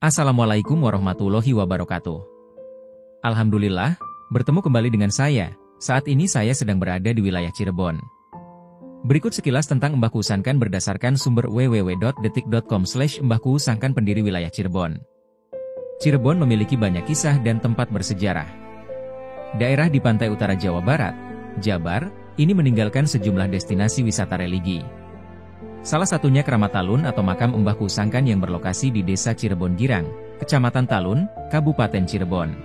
Assalamualaikum warahmatullahi wabarakatuh. Alhamdulillah, bertemu kembali dengan saya. Saat ini saya sedang berada di wilayah Cirebon. Berikut sekilas tentang Mbah Kusangkan berdasarkan sumber www.detik.com/Mbah Kusangkan pendiri wilayah Cirebon. Cirebon memiliki banyak kisah dan tempat bersejarah. Daerah di pantai utara Jawa Barat, Jabar, ini meninggalkan sejumlah destinasi wisata religi. Salah satunya Keramat Talun atau makam Mbah Kusangkan yang berlokasi di Desa Cirebon Girang, Kecamatan Talun, Kabupaten Cirebon.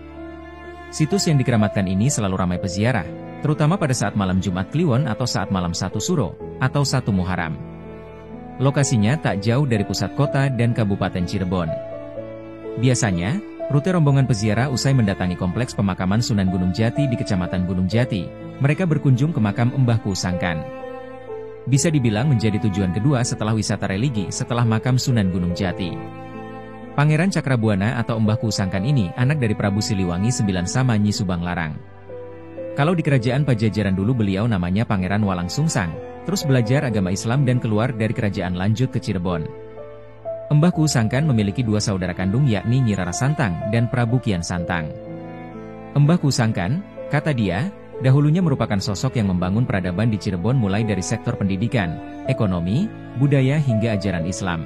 Situs yang dikeramatkan ini selalu ramai peziarah, terutama pada saat malam Jumat Kliwon atau saat malam 1 Suro, atau 1 Muharram. Lokasinya tak jauh dari pusat kota dan Kabupaten Cirebon. Biasanya, rute rombongan peziarah usai mendatangi kompleks pemakaman Sunan Gunung Jati di Kecamatan Gunung Jati, mereka berkunjung ke makam Mbah Kusangkan. Bisa dibilang menjadi tujuan kedua setelah wisata religi setelah makam Sunan Gunung Jati. Pangeran Cakrabuana atau Mbah Kusangkan ini anak dari Prabu Siliwangi IX Samanyi Subanglarang. Kalau di kerajaan Pajajaran dulu beliau namanya Pangeran Walang Sungsang, terus belajar agama Islam dan keluar dari kerajaan lanjut ke Cirebon. Mbah Kusangkan memiliki dua saudara kandung yakni Nyi Rara Santang dan Prabu Kian Santang. Mbah Kusangkan, kata dia, dahulunya merupakan sosok yang membangun peradaban di Cirebon mulai dari sektor pendidikan, ekonomi, budaya hingga ajaran Islam.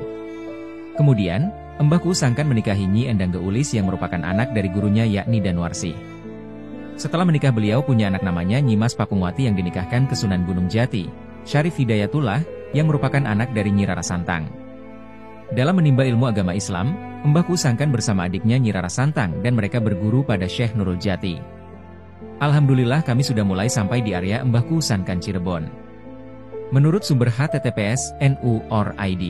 Kemudian, Mbah Kusangkan menikahi Nyi Endang Geulis yang merupakan anak dari gurunya yakni Danwarsih. Setelah menikah beliau punya anak namanya Nyi Mas Pakungwati yang dinikahkan ke Sunan Gunung Jati, Syarif Hidayatullah, yang merupakan anak dari Nyi Rara Santang. Dalam menimba ilmu agama Islam, Mbah Kusangkan bersama adiknya Nyi Rara Santang dan mereka berguru pada Syekh Nurul Jati. Alhamdulillah kami sudah mulai sampai di area Mbah Kusangkan Cirebon. Menurut sumber https://nu.or.id,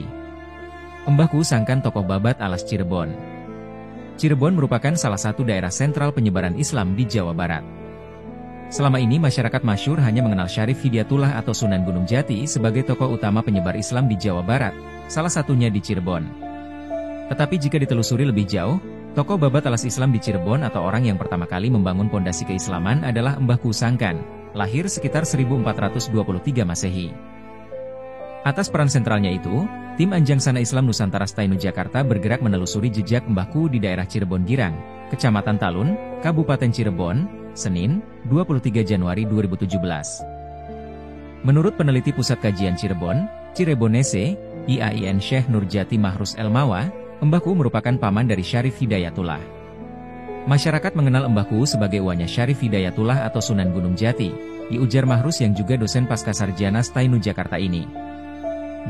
Mbah Kusangkan tokoh babat alas Cirebon. Cirebon merupakan salah satu daerah sentral penyebaran Islam di Jawa Barat. Selama ini masyarakat masyhur hanya mengenal Syarif Hidayatullah atau Sunan Gunung Jati sebagai tokoh utama penyebar Islam di Jawa Barat, salah satunya di Cirebon. Tetapi jika ditelusuri lebih jauh, tokoh babat alas Islam di Cirebon atau orang yang pertama kali membangun pondasi keislaman adalah Mbah Kusangkan, lahir sekitar 1423 Masehi. Atas peran sentralnya itu, tim Anjang Sana Islam Nusantara Stainu Jakarta bergerak menelusuri jejak Mbahku di daerah Cirebon Girang, Kecamatan Talun, Kabupaten Cirebon, Senin, 23 Januari 2017. Menurut peneliti Pusat Kajian Cirebon, Cirebonese, IAIN Syekh Nurjati Mahrus Elmawa, Mbahku merupakan paman dari Syarif Hidayatullah. Masyarakat mengenal Mbahku sebagai uanya Syarif Hidayatullah atau Sunan Gunung Jati, diujar Mahrus yang juga dosen Pascasarjana Stainu Jakarta ini.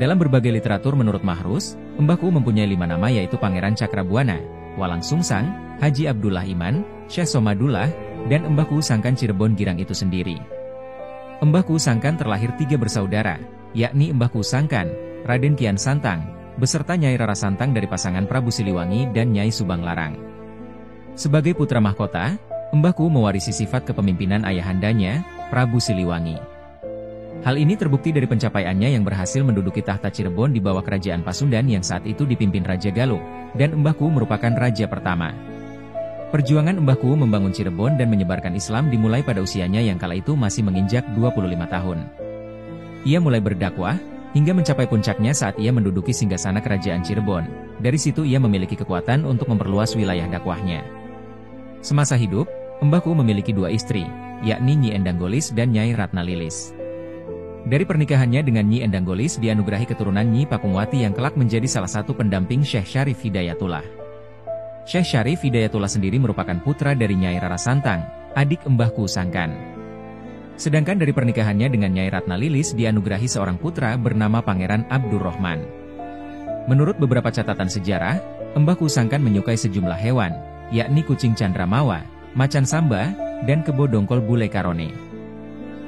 Dalam berbagai literatur menurut Mahrus, Mbahku mempunyai 5 nama yaitu Pangeran Cakrabuana, Walang Sungsang, Haji Abdullah Iman, Syekh Somadullah, dan Mbah Kusangkan Cirebon Girang itu sendiri. Mbah Kusangkan terlahir 3 bersaudara, yakni Mbah Kusangkan, Raden Kian Santang, beserta Nyai Rara Santang dari pasangan Prabu Siliwangi dan Nyai Subanglarang. Sebagai putra mahkota, Mbahku mewarisi sifat kepemimpinan ayahandanya, Prabu Siliwangi. Hal ini terbukti dari pencapaiannya yang berhasil menduduki tahta Cirebon di bawah kerajaan Pasundan yang saat itu dipimpin Raja Galuh, dan Mbahku merupakan raja pertama. Perjuangan Mbahku membangun Cirebon dan menyebarkan Islam dimulai pada usianya yang kala itu masih menginjak 25 tahun. Ia mulai berdakwah, hingga mencapai puncaknya saat ia menduduki singgasana kerajaan Cirebon. Dari situ ia memiliki kekuatan untuk memperluas wilayah dakwahnya. Semasa hidup, Mbahku memiliki 2 istri, yakni Nyi Endang Golis dan Nyai Ratna Lilis. Dari pernikahannya dengan Nyi Endang Golis dianugerahi keturunan Nyi Pakungwati yang kelak menjadi salah satu pendamping Syekh Syarif Hidayatullah. Syekh Syarif Hidayatullah sendiri merupakan putra dari Nyai Rara Santang, adik Mbah Kusangkan. Sedangkan dari pernikahannya dengan Nyai Ratna Lilis dianugerahi seorang putra bernama Pangeran Abdurrahman. Menurut beberapa catatan sejarah, Mbah Kusangkan menyukai sejumlah hewan, yakni kucing candramawa, macan samba, dan kebo dongkol bule karone.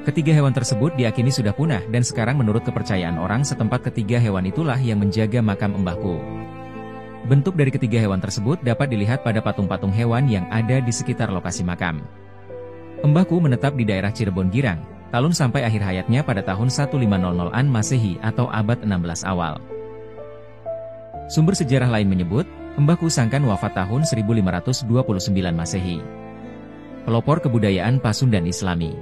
Ketiga hewan tersebut diyakini sudah punah dan sekarang menurut kepercayaan orang setempat ketiga hewan itulah yang menjaga makam Mbahku. Bentuk dari ketiga hewan tersebut dapat dilihat pada patung-patung hewan yang ada di sekitar lokasi makam. Mbahku menetap di daerah Cirebon Girang, Talun sampai akhir hayatnya pada tahun 1500-an Masehi atau abad 16 awal. Sumber sejarah lain menyebut, Mbah Kusangkan wafat tahun 1529 Masehi. Pelopor kebudayaan Pasundan Islami.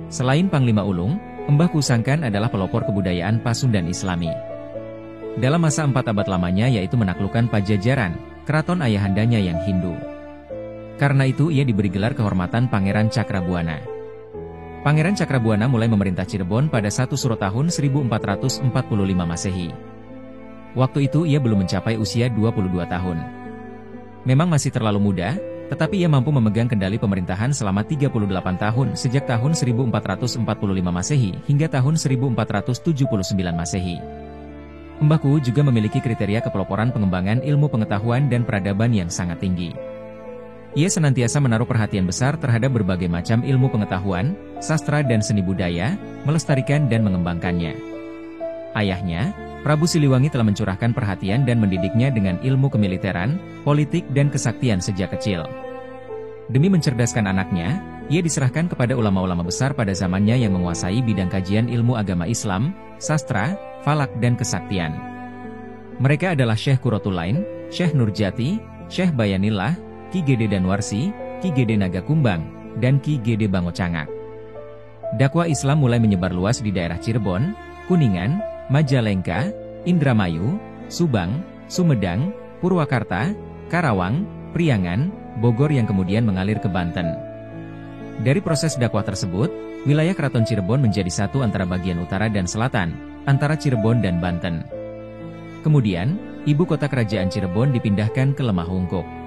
Selain Panglima Ulung, Mbah Kusangkan adalah pelopor kebudayaan Pasundan Islami. Dalam masa 4 abad lamanya yaitu menaklukkan Pajajaran, keraton ayahandanya yang Hindu. Karena itu ia diberi gelar kehormatan Pangeran Cakrabuana. Pangeran Cakrabuana mulai memerintah Cirebon pada 1 Suro tahun 1445 Masehi. Waktu itu ia belum mencapai usia 22 tahun. Memang masih terlalu muda, tetapi ia mampu memegang kendali pemerintahan selama 38 tahun sejak tahun 1445 Masehi hingga tahun 1479 Masehi. Mbah Kuwu juga memiliki kriteria kepeloporan pengembangan ilmu pengetahuan dan peradaban yang sangat tinggi. Ia senantiasa menaruh perhatian besar terhadap berbagai macam ilmu pengetahuan, sastra dan seni budaya, melestarikan dan mengembangkannya. Ayahnya, Prabu Siliwangi telah mencurahkan perhatian dan mendidiknya dengan ilmu kemiliteran, politik dan kesaktian sejak kecil. Demi mencerdaskan anaknya, ia diserahkan kepada ulama-ulama besar pada zamannya yang menguasai bidang kajian ilmu agama Islam, sastra, falak dan kesaktian. Mereka adalah Syekh Qurratulain, Syekh Nurjati, Syekh Bayanillah, Ki Gede Danwarsi, Ki Gede Nagakumbang, dan Ki Gede Bangocangak. Dakwah Islam mulai menyebar luas di daerah Cirebon, Kuningan, Majalengka, Indramayu, Subang, Sumedang, Purwakarta, Karawang, Priangan, Bogor yang kemudian mengalir ke Banten. Dari proses dakwah tersebut, wilayah Keraton Cirebon menjadi satu antara bagian utara dan selatan, antara Cirebon dan Banten. Kemudian, ibu kota kerajaan Cirebon dipindahkan ke Lemahungkuk.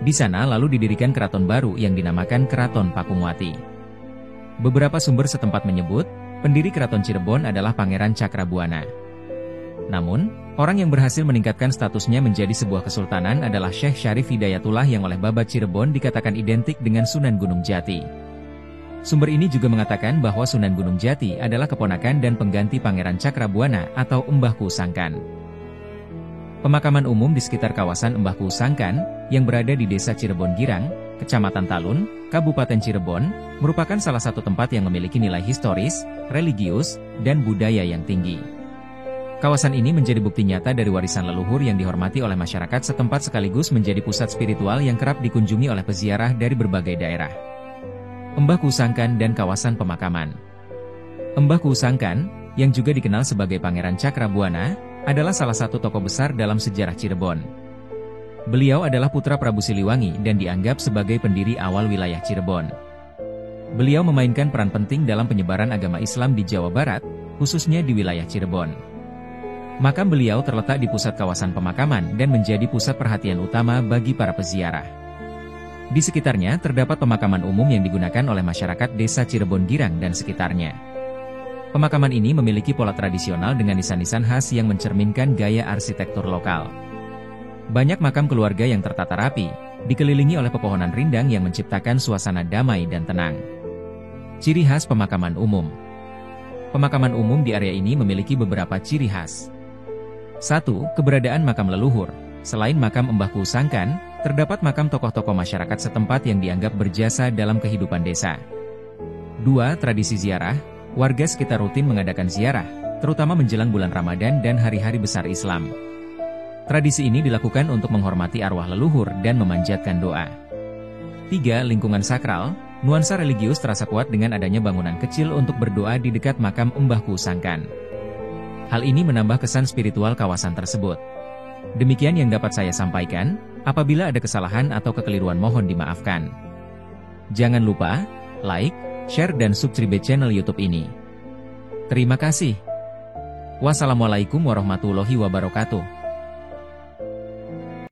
Di sana lalu didirikan keraton baru yang dinamakan Keraton Pakungwati. Beberapa sumber setempat menyebut, pendiri keraton Cirebon adalah Pangeran Cakrabuana. Namun, orang yang berhasil meningkatkan statusnya menjadi sebuah kesultanan adalah Syekh Syarif Hidayatullah yang oleh Babat Cirebon dikatakan identik dengan Sunan Gunung Jati. Sumber ini juga mengatakan bahwa Sunan Gunung Jati adalah keponakan dan pengganti Pangeran Cakrabuana atau Mbah Kuwu Sangkan. Pemakaman umum di sekitar kawasan Mbah Kuwu Sangkan, yang berada di Desa Cirebon Girang, Kecamatan Talun, Kabupaten Cirebon, merupakan salah satu tempat yang memiliki nilai historis, religius, dan budaya yang tinggi. Kawasan ini menjadi bukti nyata dari warisan leluhur yang dihormati oleh masyarakat setempat sekaligus menjadi pusat spiritual yang kerap dikunjungi oleh peziarah dari berbagai daerah. Mbah Kuwu Sangkan dan kawasan pemakaman. Mbah Kuwu Sangkan, yang juga dikenal sebagai Pangeran Cakrabuana, adalah salah satu tokoh besar dalam sejarah Cirebon. Beliau adalah putra Prabu Siliwangi dan dianggap sebagai pendiri awal wilayah Cirebon. Beliau memainkan peran penting dalam penyebaran agama Islam di Jawa Barat, khususnya di wilayah Cirebon. Makam beliau terletak di pusat kawasan pemakaman dan menjadi pusat perhatian utama bagi para peziarah. Di sekitarnya terdapat pemakaman umum yang digunakan oleh masyarakat Desa Cirebon Girang dan sekitarnya. Pemakaman ini memiliki pola tradisional dengan nisan-nisan khas yang mencerminkan gaya arsitektur lokal. Banyak makam keluarga yang tertata rapi, dikelilingi oleh pepohonan rindang yang menciptakan suasana damai dan tenang. Ciri khas pemakaman umum. Pemakaman umum di area ini memiliki beberapa ciri khas. 1. Keberadaan makam leluhur. Selain makam Mbah Kuwu Sangkan, terdapat makam tokoh-tokoh masyarakat setempat yang dianggap berjasa dalam kehidupan desa. 2. Tradisi ziarah. Warga sekitar rutin mengadakan ziarah, terutama menjelang bulan Ramadan dan hari-hari besar Islam. Tradisi ini dilakukan untuk menghormati arwah leluhur dan memanjatkan doa. 3. Lingkungan sakral. Nuansa religius terasa kuat dengan adanya bangunan kecil untuk berdoa di dekat makam Mbah Kuwu Sangkan. Hal ini menambah kesan spiritual kawasan tersebut. Demikian yang dapat saya sampaikan, apabila ada kesalahan atau kekeliruan mohon dimaafkan. Jangan lupa, like, share dan subscribe channel YouTube ini. Terima kasih. Wassalamualaikum warahmatullahi wabarakatuh.